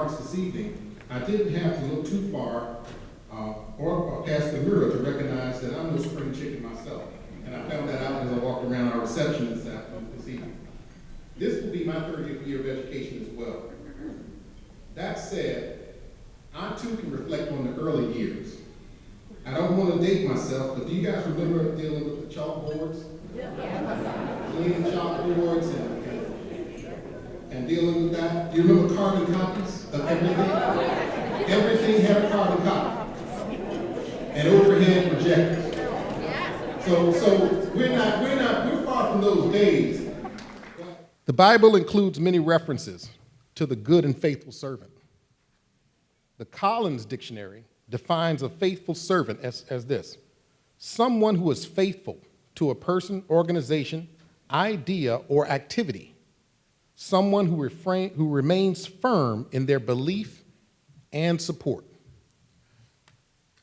remarks this evening, I didn't have to look too far or past the mirror to recognize that I'm no spring chicken myself. And I found that out as I walked around our reception this evening. This will be my 30th year of education as well. That said, I too can reflect on the early years. I don't want to date myself, but do you guys remember dealing with the chalkboards? Yeah. Cleaning chalkboards and dealing with that? Do you remember carbon copies of everything? Everything had a carbon copy. And overhead projectors. So we're far from those days. The Bible includes many references to the good and faithful servant. The Collins Dictionary defines a faithful servant as this: someone who is faithful to a person, organization, idea, or activity. Someone who remains firm in their belief and support.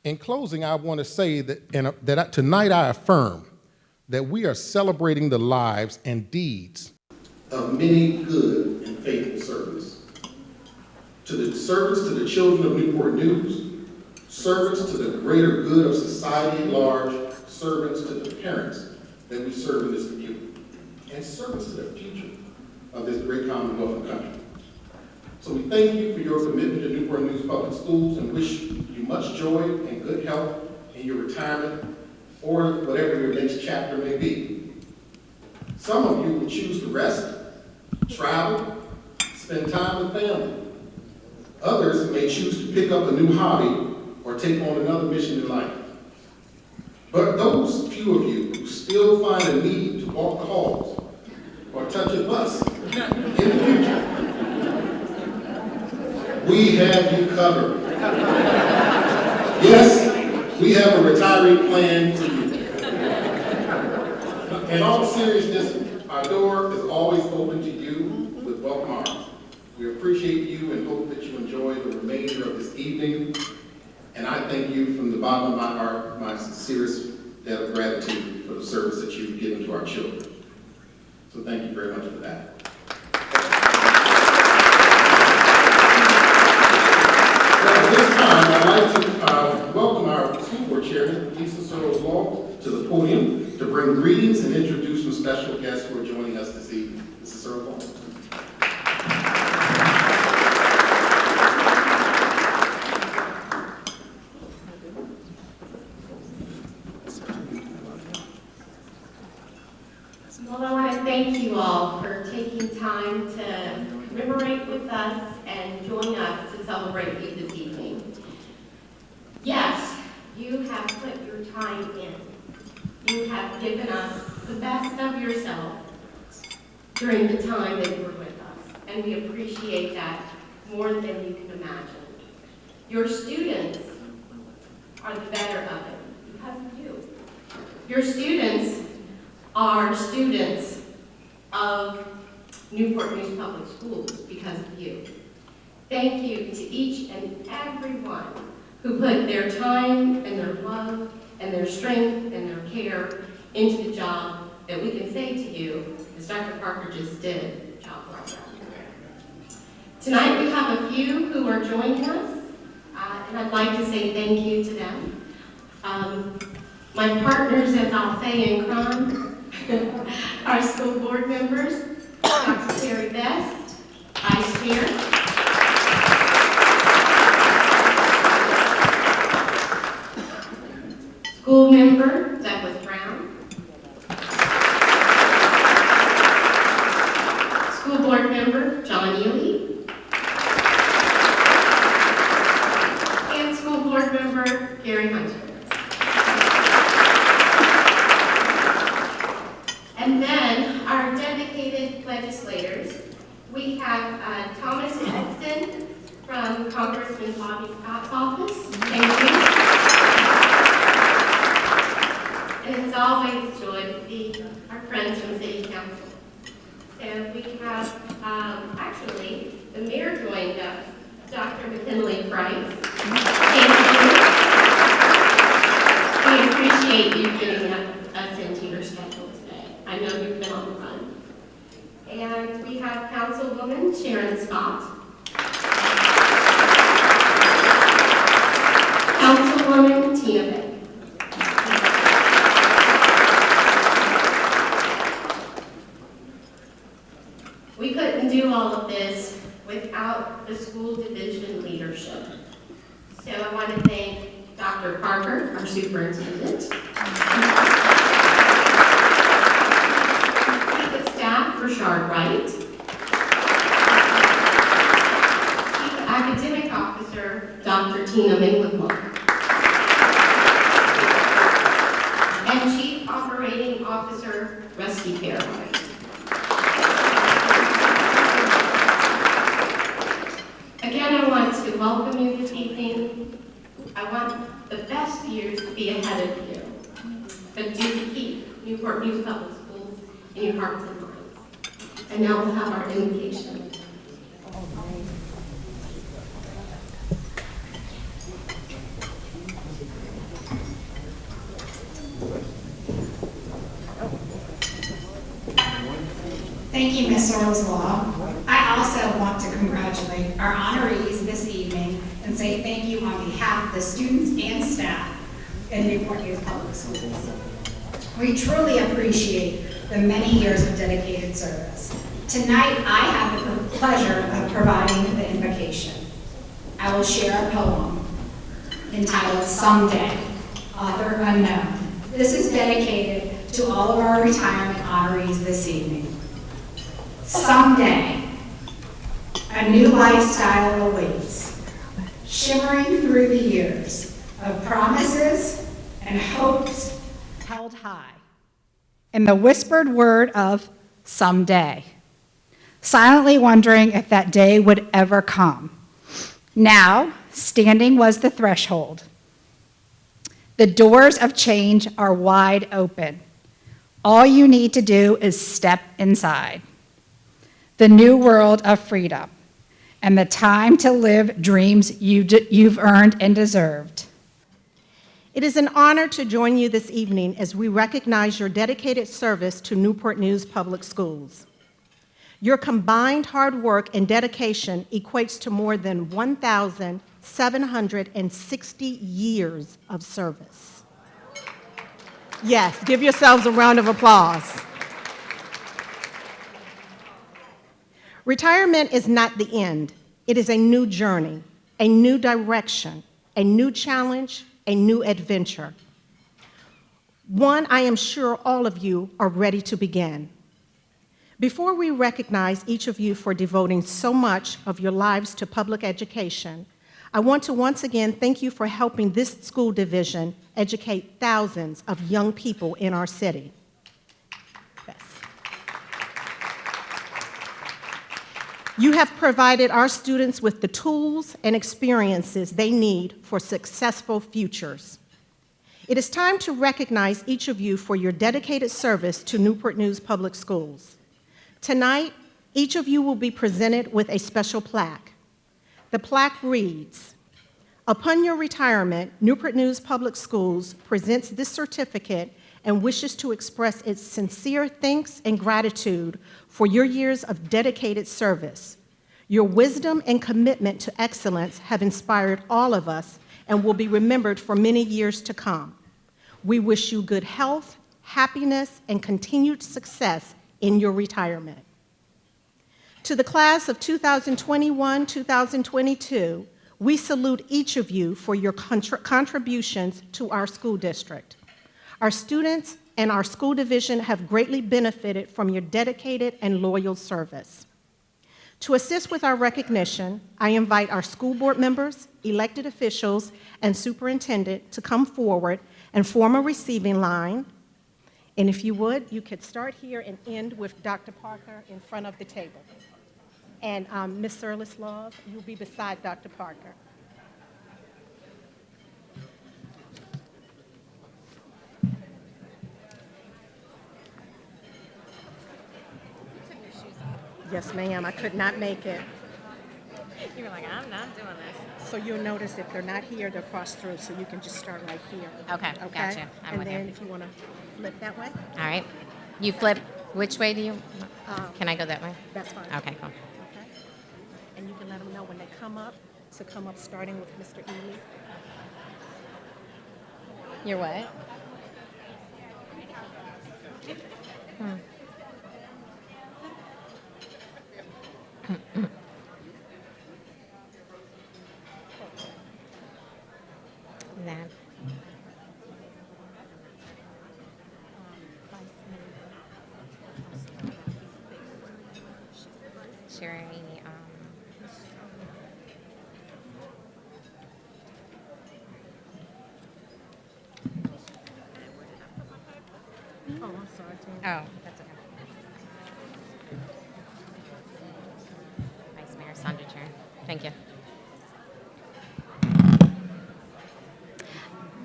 In closing, I want to say that tonight I affirm that we are celebrating the lives and deeds of many good and faithful servants. To the servants, to the children of Newport News, servants to the greater good of society at large, servants to the parents that we serve in this community, and servants to the future of this great Commonwealth and country. So we thank you for your commitment to Newport News Public Schools and wish you much joy and good health in your retirement or whatever your next chapter may be. Some of you will choose to rest, travel, spend time with family. Others may choose to pick up a new hobby or take on another mission in life. But those few of you who still find a need to walk the halls or touch a bus in the future, we have you covered. Yes, we have a retiree plan for you. In all seriousness, our door is always open to you with welcome arms. We appreciate you and hope that you enjoy the remainder of this evening. And I thank you from the bottom of my heart, my sincerest debt of gratitude for the service that you've given to our children. So thank you very much for that. At this time, I'd like to welcome our school board chairman, Lisa Searles-Law, to the podium to bring greetings and introduce some special guests who are joining us this evening. Mrs. Searles-Law. Well, I want to thank you all for taking time to commemorate with us and join us to celebrate you this evening. Yes, you have put your time in. You have given us the best of yourself during the time that you were with us, and we appreciate that more than you can imagine. Your students are the better of it because of you. Your students are students of Newport News Public Schools because of you. Thank you to each and every one who put their time and their love and their strength and their care into the job that we can say to you, as Dr. Parker just did, job well done. Tonight we have a few who are joining us, and I'd like to say thank you to them. My partners, as I'll say in crime, our school board members, Dr. Terry Best, Vice Chair. School member, Douglas Brown. School board member, John Ely. And school board member, Gary Hunter. And then our dedicated legislators, we have Thomas Edson from Congressman Bobby Scott's office. Thank you. And it's always a joy to see our friends from City Council. So we have, actually, the mayor joined us, Dr. McKinley Price. Thank you. We appreciate you getting us into your schedule today. I know you've been on the run. And we have Councilwoman Sharon Scott. Dr. Parker, our superintendent. Chief of Staff, Rashard Wright. Chief Academic Officer, Dr. Tina Minglemark. And Chief Operating Officer, Rusty Fairway. Again, I want to welcome you this evening. I want the best years to be ahead of you, but do keep Newport News Public Schools in your hearts and minds. And now we'll have our invocation. Thank you, Ms. Law. I also want to congratulate our honorees this evening and say thank you on behalf of the students and staff in Newport News Public Schools. We truly appreciate the many years of dedicated service. Tonight, I have the pleasure of providing the invocation. I will share a poem entitled Someday, author unknown. This is dedicated to all of our retirement honorees this evening. Someday, a new lifestyle awaits, shimmering through the years of promises and hopes held high. In the whispered word of someday, silently wondering if that day would ever come. Now, standing was the threshold. The doors of change are wide open. All you need to do is step inside. The new world of freedom and the time to live dreams you've earned and deserved. It is an honor to join you this evening as we recognize your dedicated service to Newport News Public Schools. Your combined hard work and dedication equates to more than 1,760 years of service. Yes, give yourselves a round of applause. Retirement is not the end. It is a new journey, a new direction, a new challenge, a new adventure. One I am sure all of you are ready to begin. Before we recognize each of you for devoting so much of your lives to public education, I want to once again thank you for helping this school division educate thousands of young people in our city. Yes. You have provided our students with the tools and experiences they need for successful futures. It is time to recognize each of you for your dedicated service to Newport News Public Schools. Tonight, each of you will be presented with a special plaque. The plaque reads, "Upon your retirement, Newport News Public Schools presents this certificate and wishes to express its sincere thanks and gratitude for your years of dedicated service. Your wisdom and commitment to excellence have inspired all of us and will be remembered for many years to come. We wish you good health, happiness, and continued success in your retirement." To the class of 2021-2022, we salute each of you for your contributions to our school district. Our students and our school division have greatly benefited from your dedicated and loyal service. To assist with our recognition, I invite our school board members, elected officials, and superintendent to come forward and form a receiving line. And if you would, you could start here and end with Dr. Parker in front of the table. And Ms. Love, you'll be beside Dr. Parker. Yes, ma'am, I could not make it. You were like, I'm not doing this. So you'll notice if they're not here, they'll cross through, so you can just start right here. Okay, gotcha. I'm and with you. then if you want to flip that way, All right. You flip. Which way do you? Can I go that way? that's fine. Okay, cool. Okay. And you can let them know when they come up, to come up starting with Mr. Ely. You're what? That. Oh, that's okay. Vice Mayor Sandra Chair. Thank you.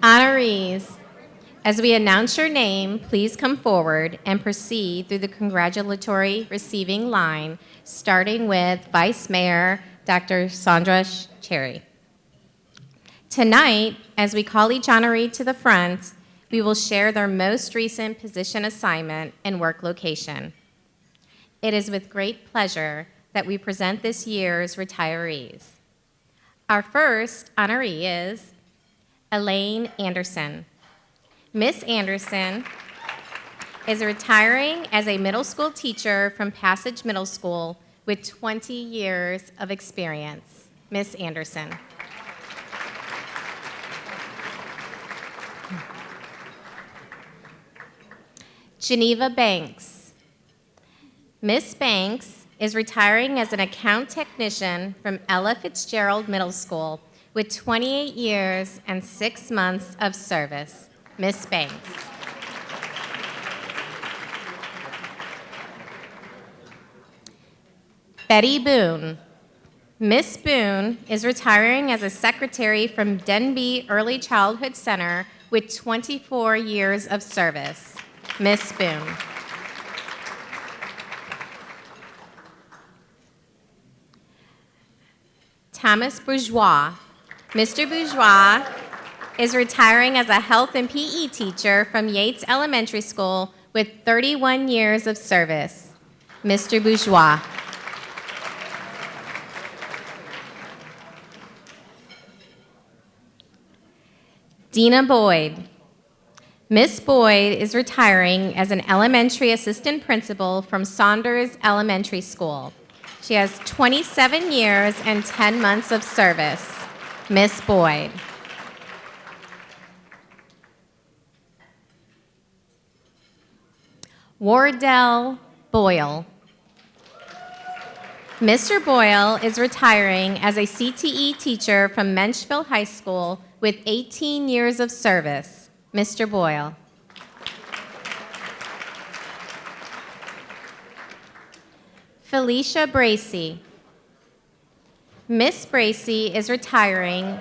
Honorees, as we announce your name, please come forward and proceed through the congratulatory receiving line, starting with Vice Mayor Dr. Sandra Cherry. Tonight, as we call each honoree to the front, we will share their most recent position assignment and work location. It is with great pleasure that we present this year's retirees. Our first honoree is Elaine Anderson. Miss Anderson is retiring as a middle school teacher from Passage Middle School with 20 years of experience. Miss Anderson. Geneva Banks. Miss Banks is retiring as an account technician from Ella Fitzgerald Middle School with 28 years and 6 months of service. Miss Banks. Betty Boone. Miss Boone is retiring as a secretary from Denby Early Childhood Center with 24 years of service. Miss Boone. Thomas Bourgeois. Mr. Bourgeois is retiring as a health and PE teacher from Yates Elementary School with 31 years of service. Mr. Bourgeois. Dina Boyd. Miss Boyd is retiring as an elementary assistant principal from Saunders Elementary School. She has 27 years and 10 months of service. Miss Boyd. Wardell Boyle. Mr. Boyle is retiring as a CTE teacher from Menchville High School with 18 years of service. Mr. Boyle. Felicia Bracey. Miss Bracey is retiring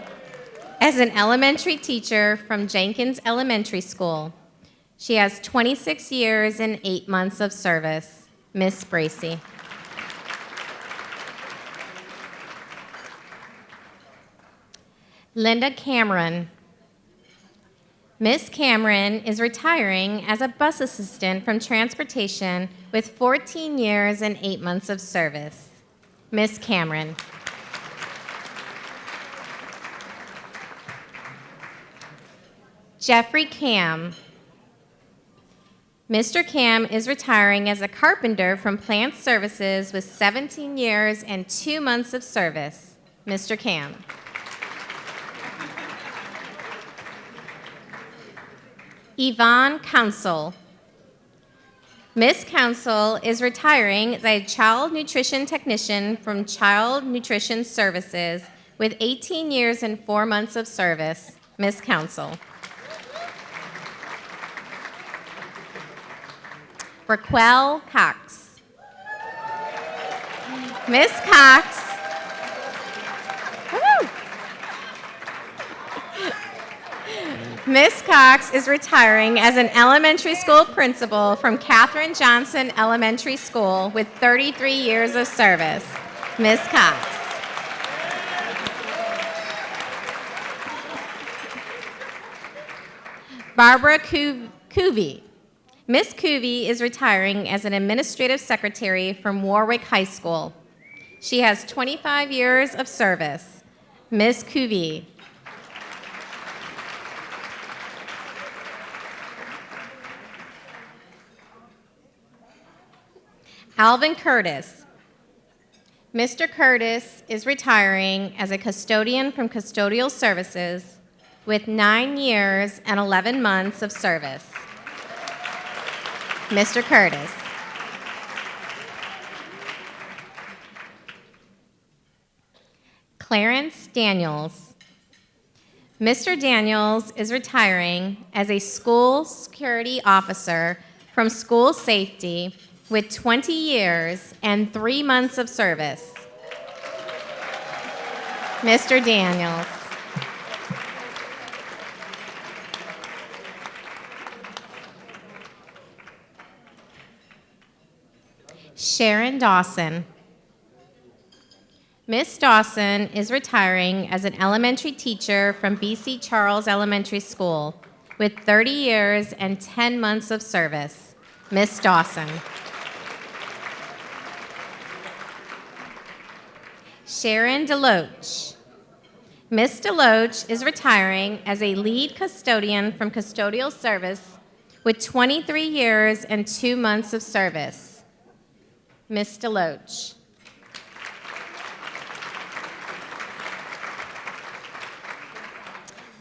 as an elementary teacher from Jenkins Elementary School. She has 26 years and 8 months of service. Miss Bracey. Linda Cameron. Miss Cameron is retiring as a bus assistant from transportation with 14 years and 8 months of service. Miss Cameron. Jeffrey Cam. Mr. Cam is retiring as a carpenter from Plant Services with 17 years and 2 months of service. Mr. Cam. Yvonne Council. Miss Council is retiring as a child nutrition technician from Child Nutrition Services with 18 years and 4 months of service. Miss Council. Raquel Cox. Miss Cox. Woo! Miss Cox is retiring as an elementary school principal from Katherine Johnson Elementary School with 33 years of service. Miss Cox. Barbara Cuvey. Miss Cuvey is retiring as an administrative secretary from Warwick High School. She has 25 years of service. Miss Cuvey. Alvin Curtis. Mr. Curtis is retiring as a custodian from Custodial Services with 9 years and 11 months of service. Mr. Curtis. Clarence Daniels. Mr. Daniels is retiring as a school security officer from school safety with 20 years and 3 months of service. Mr. Daniels. Sharon Dawson. Miss Dawson is retiring as an elementary teacher from BC Charles Elementary School with 30 years and 10 months of service. Miss Dawson. Sharon DeLoach. Miss DeLoach is retiring as a lead custodian from custodial service with 23 years and 2 months of service. Miss DeLoach.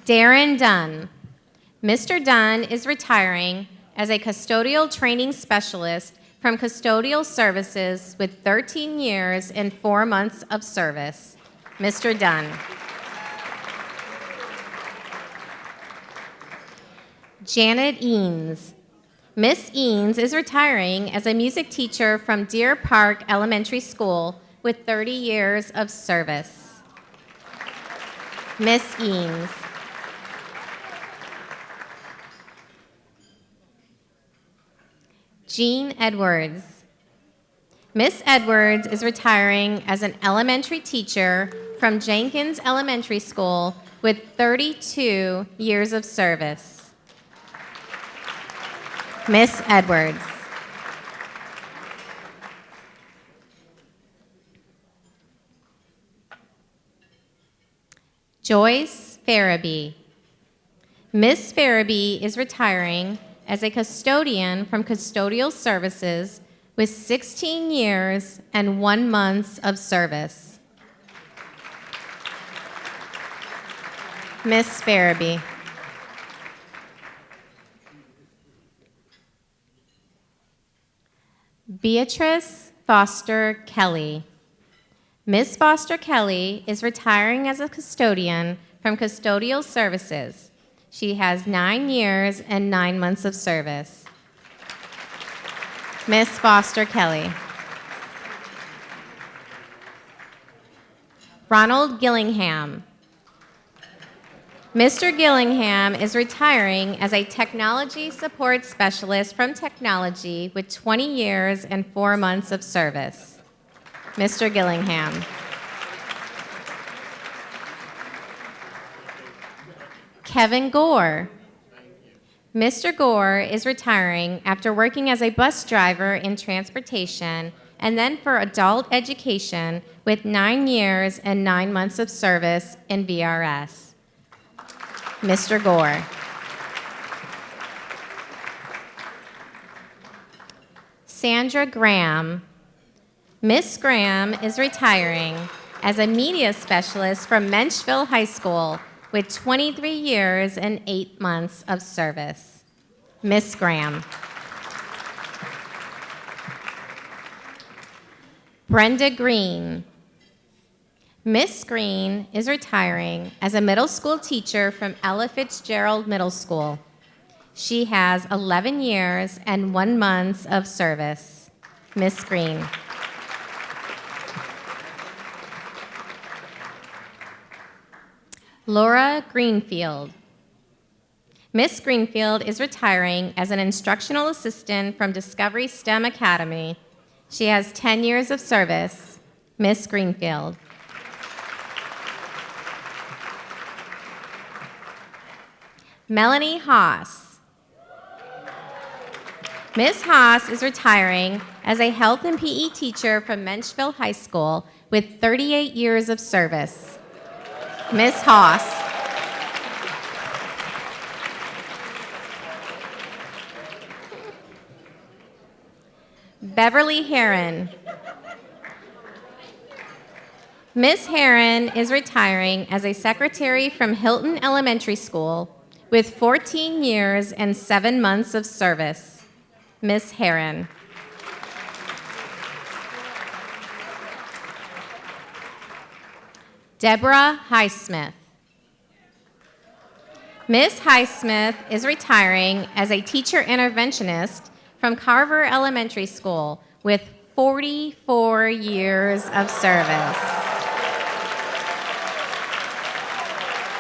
Darren Dunn. Mr. Dunn is retiring as a custodial training specialist from custodial services with 13 years and 4 months of service. Mr. Dunn. Janet Eanes. Miss Eanes is retiring as a music teacher from Deer Park Elementary School with 30 years of service. Miss Eanes. Jean Edwards. Miss Edwards is retiring as an elementary teacher from Jenkins Elementary School with 32 years of service. Miss Edwards. Joyce Farabee. Miss Farabee is retiring as a custodian from custodial services with 16 years and 1 month of service. Miss Farabee. Beatrice Foster Kelly. Miss Foster Kelly is retiring as a custodian from custodial services. She has 9 years and 9 months of service. Miss Foster Kelly. Ronald Gillingham. Mr. Gillingham is retiring as a technology support specialist from technology with 20 years and 4 months of service. Mr. Gillingham. Kevin Gore. Mr. Gore is retiring after working as a bus driver in transportation and then for adult education with 9 years and 9 months of service in VRS. Mr. Gore. Sandra Graham. Miss Graham is retiring as a media specialist from Menchville High School with 23 years and 8 months of service. Miss Graham. Brenda Green. Miss Green is retiring as a middle school teacher from Ella Fitzgerald Middle School. She has 11 years and 1 month of service. Miss Green. Laura Greenfield. Miss Greenfield is retiring as an instructional assistant from Discovery STEM Academy. She has 10 years of service. Miss Greenfield. Melanie Haas. Miss Haas is retiring as a health and PE teacher from Menchville High School with 38 years of service. Miss Haas. Beverly Heron. Miss Heron is retiring as a secretary from Hilton Elementary School with 14 years and 7 months of service. Miss Heron. Deborah Highsmith. Miss Highsmith is retiring as a teacher interventionist from Carver Elementary School with 44 years of service.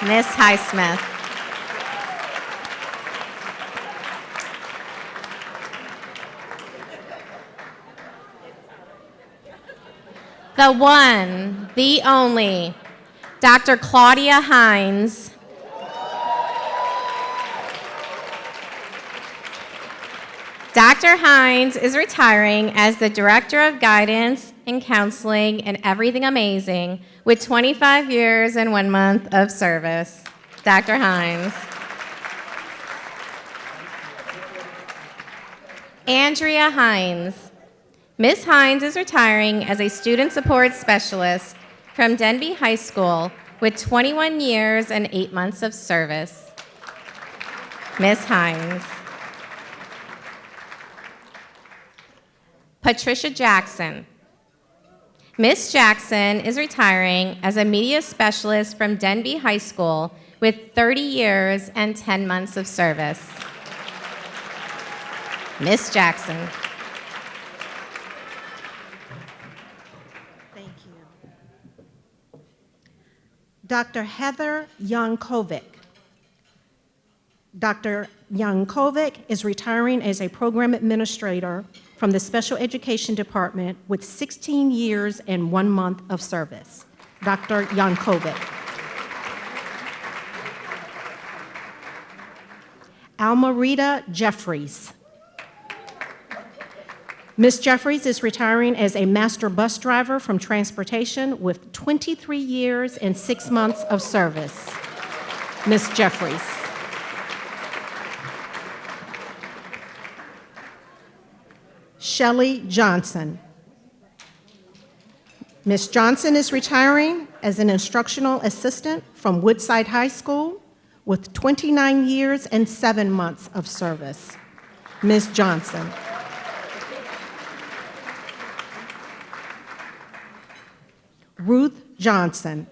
Miss Highsmith. The one, the only, Dr. Claudia Hines. Dr. Hines is retiring as the Director of Guidance and Counseling and Everything Amazing with 25 years and 1 month of service. Dr. Hines. Andrea Hines. Ms. Hines is retiring as a Student Support Specialist from Denby High School with 21 years and 8 months of service. Ms. Hines. Patricia Jackson. Ms. Jackson is retiring as a Media Specialist from Denby High School with 30 years and 10 months of service. Ms. Jackson. Thank you. Dr. Heather Yankovic. Dr. Yankovic is retiring as a program administrator from the Special Education Department with 16 years and 1 month of service. Dr. Yankovic. Almarita Jeffries. Ms. Jeffries is retiring as a master bus driver from transportation with 23 years and 6 months of service. Ms. Jeffries. Shelley Johnson. Ms. Johnson is retiring as an instructional assistant from Woodside High School with 29 years and 7 months of service. Ms. Johnson. Ruth Johnson.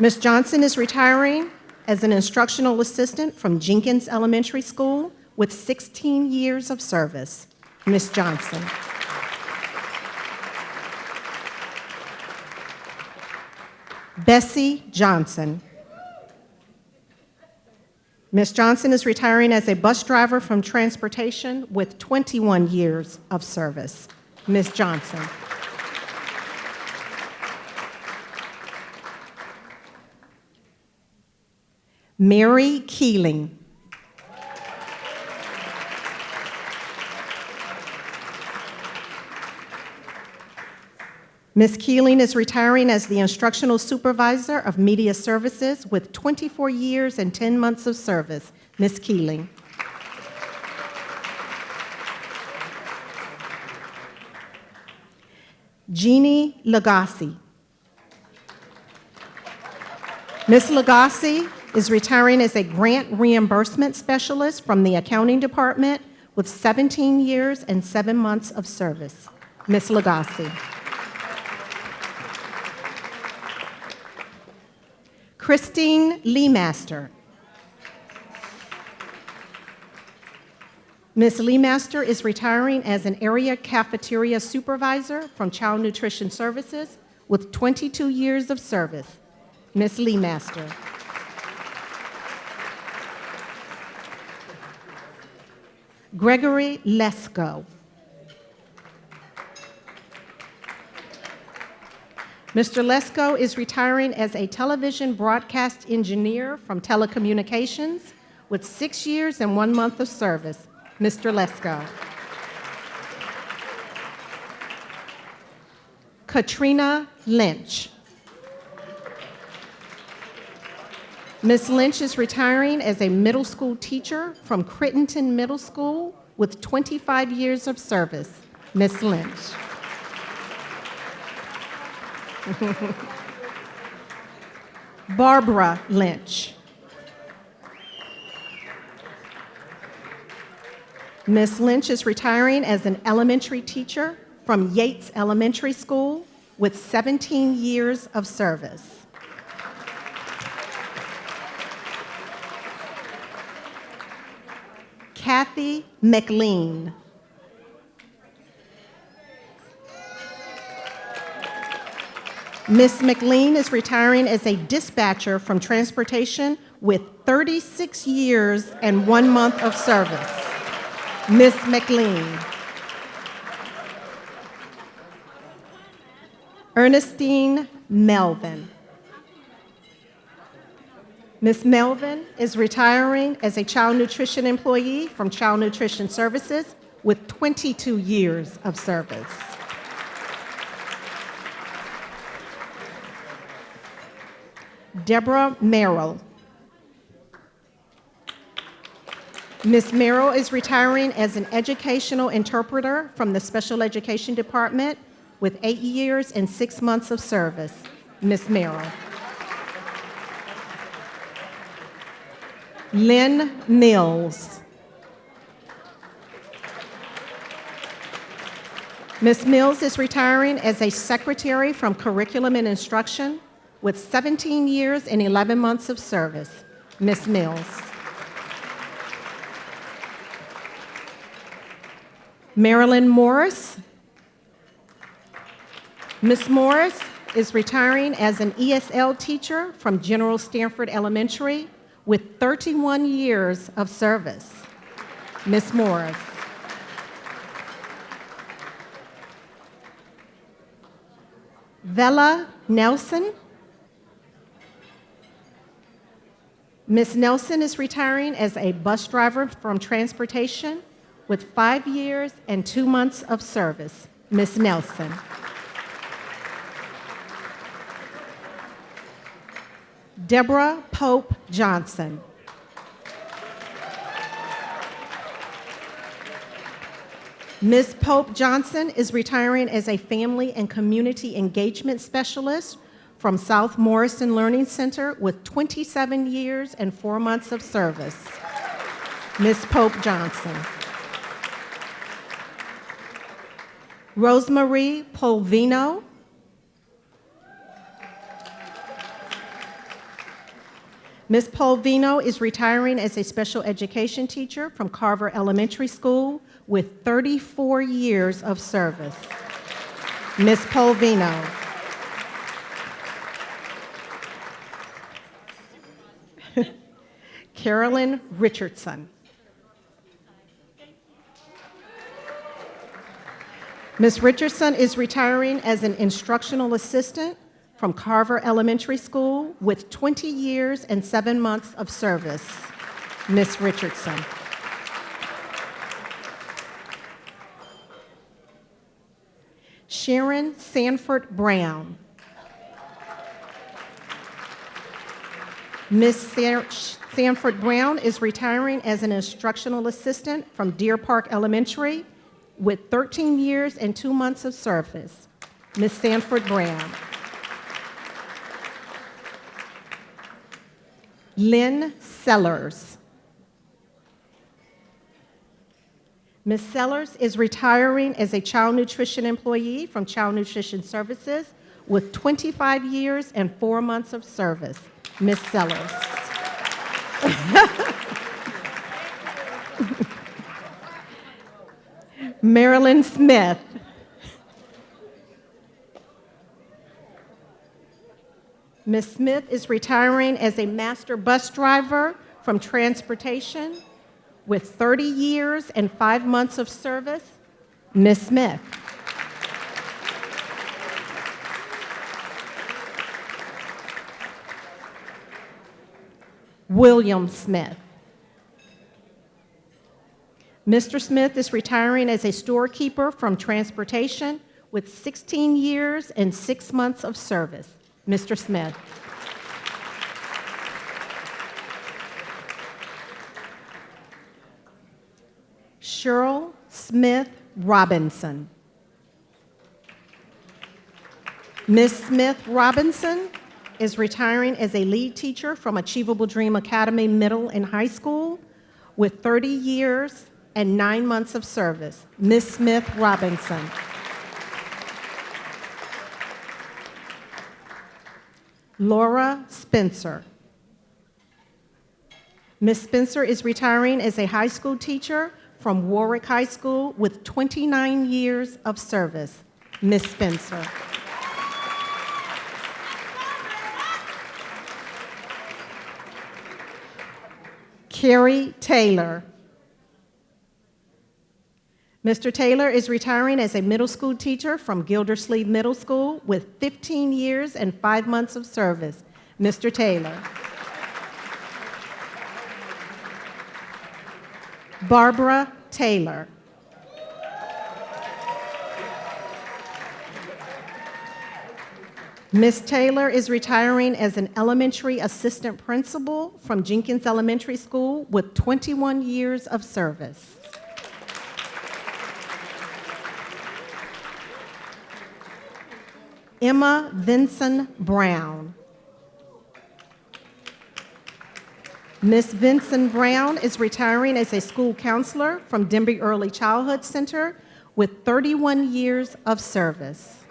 Ms. Johnson is retiring as an instructional assistant from Jenkins Elementary School with 16 years of service. Ms. Johnson. Bessie Johnson. Ms. Johnson is retiring as a bus driver from transportation with 21 years of service. Ms. Johnson. Mary Keeling. Ms. Keeling is retiring as the instructional supervisor of media services with 24 years and 10 months of service. Ms. Keeling. Jeannie Lagasse. Ms. Lagasse is retiring as a grant reimbursement specialist from the accounting department with 17 years and 7 months of service. Ms. Lagasse. Christine Leemaster. Ms. Leemaster is retiring as an area cafeteria supervisor from Child Nutrition Services with 22 years of service. Ms. Leemaster. Gregory Lesko. Mr. Lesko is retiring as a television broadcast engineer from telecommunications with 6 years and 1 month of service. Mr. Lesko. Katrina Lynch. Ms. Lynch is retiring as a middle school teacher from Crittenton Middle School with 25 years of service. Ms. Lynch. Barbara Lynch. Ms. Lynch is retiring as an elementary teacher from Yates Elementary School with 17 years of service. Kathy McLean. Ms. McLean is retiring as a dispatcher from transportation with 36 years and 1 month of service. Ms. McLean. Ernestine Melvin. Ms. Melvin is retiring as a child nutrition employee from Child Nutrition Services with 22 years of service. Deborah Merrill. Ms. Merrill is retiring as an educational interpreter from the Special Education Department with 8 years and 6 months of service. Ms. Merrill. Lynn Mills. Ms. Mills is retiring as a secretary from Curriculum and Instruction with 17 years and 11 months of service. Ms. Mills. Marilyn Morris. Ms. Morris is retiring as an ESL teacher from General Stanford Elementary with 31 years of service. Ms. Morris. Vella Nelson. Ms. Nelson is retiring as a bus driver from transportation with 5 years and 2 months of service. Ms. Nelson. Deborah Pope Johnson. Ms. Pope Johnson is retiring as a family and community engagement specialist from South Morrison Learning Center with 27 years and 4 months of service. Ms. Pope Johnson. Rosemarie Polvino. Ms. Polvino is retiring as a special education teacher from Carver Elementary School with 34 years of service. Ms. Polvino. Carolyn Richardson. Ms. Richardson is retiring as an instructional assistant from Carver Elementary School with 20 years and 7 months of service. Ms. Richardson. Sharon Sanford Brown. Ms. Sanford Brown is retiring as an instructional assistant from Deer Park Elementary with 13 years and 2 months of service. Ms. Sanford Brown. Lynn Sellers. Ms. Sellers is retiring as a child nutrition employee from Child Nutrition Services with 25 years and 4 months of service. Ms. Sellers. Marilyn Smith. Ms. Smith is retiring as a master bus driver from transportation with 30 years and 5 months of service. Ms. Smith. William Smith. Mr. Smith is retiring as a storekeeper from transportation with 16 years and 6 months of service. Mr. Smith. Cheryl Smith Robinson. Ms. Smith Robinson is retiring as a lead teacher from Achievable Dream Academy Middle and High School with 30 years and 9 months of service. Ms. Smith Robinson. Laura Spencer. Ms. Spencer is retiring as a high school teacher from Warwick High School with 29 years of service. Ms. Spencer. Carrie Taylor. Mr. Taylor is retiring as a middle school teacher from Gildersleeve Middle School with 15 years and 5 months of service. Mr. Taylor. Barbara Taylor. Ms. Taylor is retiring as an elementary assistant principal from Jenkins Elementary School with 21 years of service. Emma Vinson Brown. Ms. Vinson Brown is retiring as a school counselor from Denby Early Childhood Center with 31 years of service.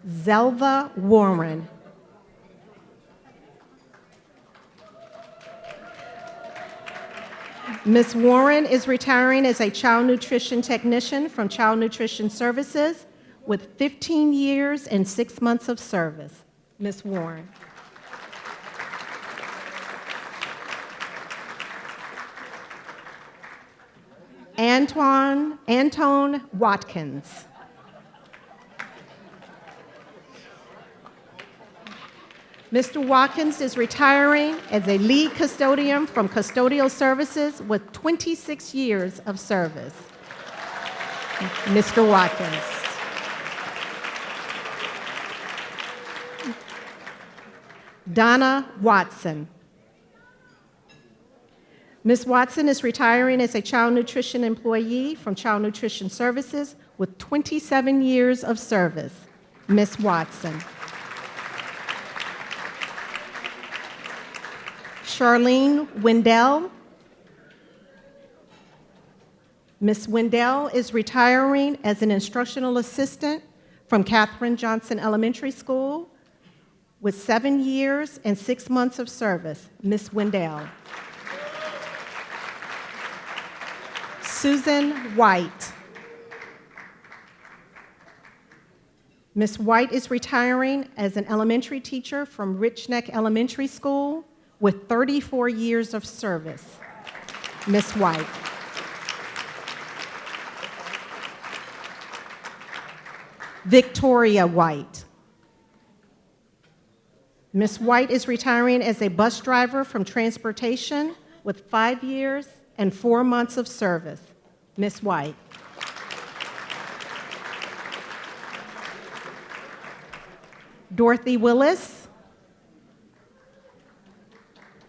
Zelva Warren. Ms. Warren is retiring as a child nutrition technician from Child Nutrition Services with 15 years and 6 months of service. Ms. Warren. Antone Watkins. Mr. Watkins is retiring as a lead custodian from Custodial Services with 26 years of service. Mr. Watkins. Donna Watson. Ms. Watson is retiring as a child nutrition employee from Child Nutrition Services with 27 years of service. Ms. Watson. Charlene Wendell. Ms. Wendell is retiring as an instructional assistant from Katherine Johnson Elementary School with 7 years and 6 months of service. Ms. Wendell. Susan White. Ms. White is retiring as an elementary teacher from Rich Neck Elementary School with 34 years of service. Ms. White. Victoria White. Ms. White is retiring as a bus driver from Transportation with 5 years and 4 months of service. Ms. White. Dorothy Willis.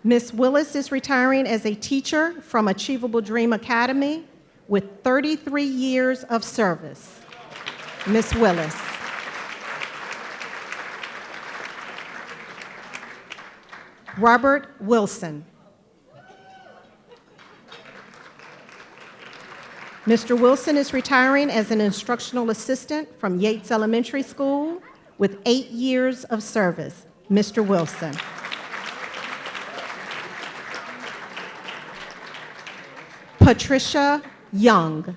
Ms. Willis is retiring as a teacher from Achievable Dream Academy with 33 years of service. Ms. Willis. Robert Wilson. Mr. Wilson is retiring as an instructional assistant from Yates Elementary School with 8 years of service. Mr. Wilson. Patricia Young.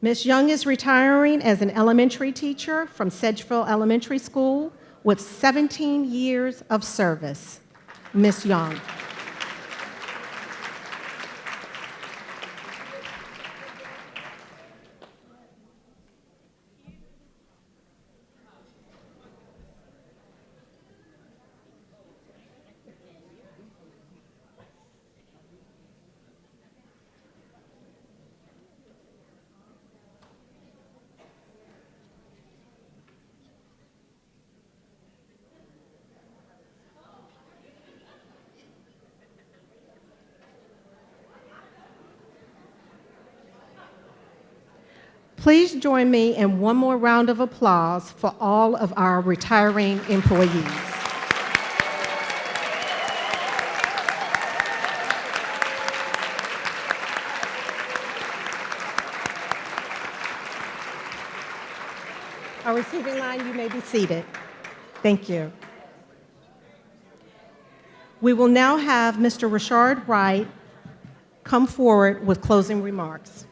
Ms. Young is retiring as an elementary teacher from Sedgeville Elementary School with 17 years of service. Ms. Young. Please join me in one more round of applause for all of our retiring employees. Our receiving line, you may be seated. Thank you. We will now have Mr. Rashard Wright come forward with closing remarks.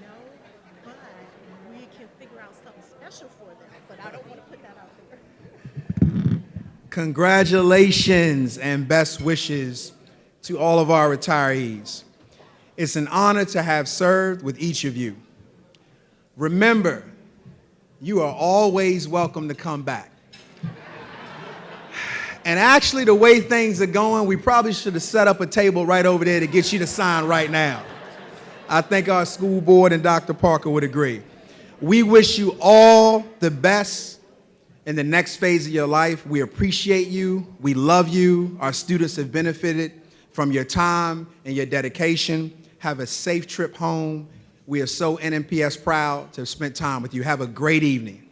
No, but we can figure out something special for them, but I don't want to put that out there. Congratulations and best wishes to all of our retirees. It's an honor to have served with each of you. Remember, you are always welcome to come back. And actually, the way things are going, we probably should have set up a table right over there to get you to sign right now. I think our school board and Dr. Parker would agree. We wish you all the best in the next phase of your life. We appreciate you. We love you. Our students have benefited from your time and your dedication. Have a safe trip home. We are so NNPS proud to have spent time with you. Have a great evening.